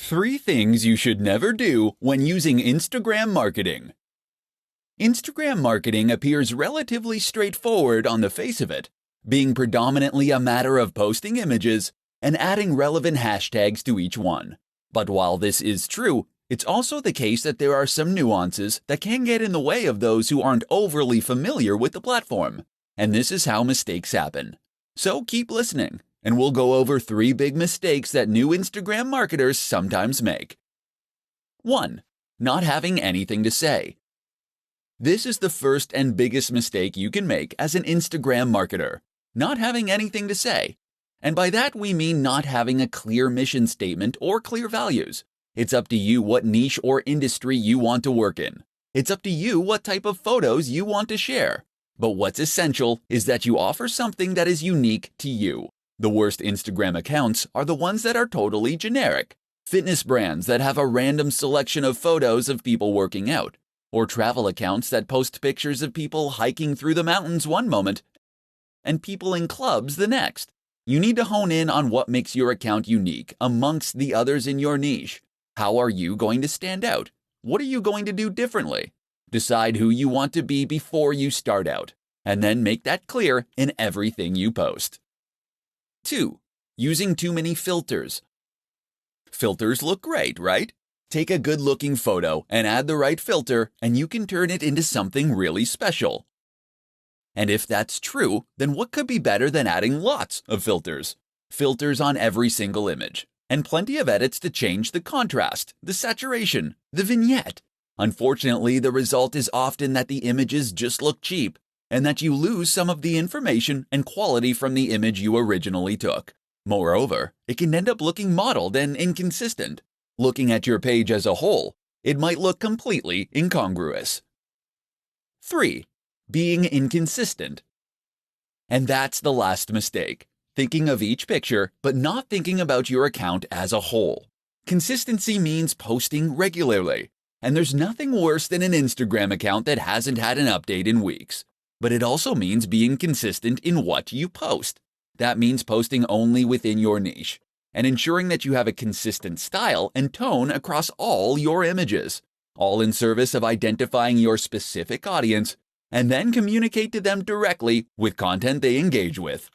3 things you should never do when using Instagram marketing. Instagram marketing appears relatively straightforward on the face of it, being predominantly a matter of posting images and adding relevant hashtags to each one. But while this is true, it's also the case that there are some nuances that can get in the way of those who aren't overly familiar with the platform, and this is how mistakes happen. So keep listening, and we'll go over 3 big mistakes that new Instagram marketers sometimes make. 1. Not having anything to say. This is the first and biggest mistake you can make as an Instagram marketer, not having anything to say. And by that we mean not having a clear mission statement or clear values. It's up to you what niche or industry you want to work in. It's up to you what type of photos you want to share. But what's essential is that you offer something that is unique to you. The worst Instagram accounts are the ones that are totally generic. Fitness brands that have a random selection of photos of people working out, or travel accounts that post pictures of people hiking through the mountains one moment and people in clubs the next. You need to hone in on what makes your account unique amongst the others in your niche. How are you going to stand out? What are you going to do differently? Decide who you want to be before you start out, and then make that clear in everything you post. 2. Using too many filters. Filters look great, right? Take a good-looking photo and add the right filter, and you can turn it into something really special. And if that's true, then what could be better than adding lots of filters? Filters on every single image, and plenty of edits to change the contrast, the saturation, the vignette. Unfortunately, the result is often that the images just look cheap, and that you lose some of the information and quality from the image you originally took. Moreover, it can end up looking modeled and inconsistent. Looking at your page as a whole, it might look completely incongruous. 3. Being inconsistent. And that's the last mistake. Thinking of each picture, but not thinking about your account as a whole. Consistency means posting regularly, and there's nothing worse than an Instagram account that hasn't had an update in weeks. But it also means being consistent in what you post. That means posting only within your niche, and ensuring that you have a consistent style and tone across all your images, all in service of identifying your specific audience, and then communicate to them directly with content they engage with.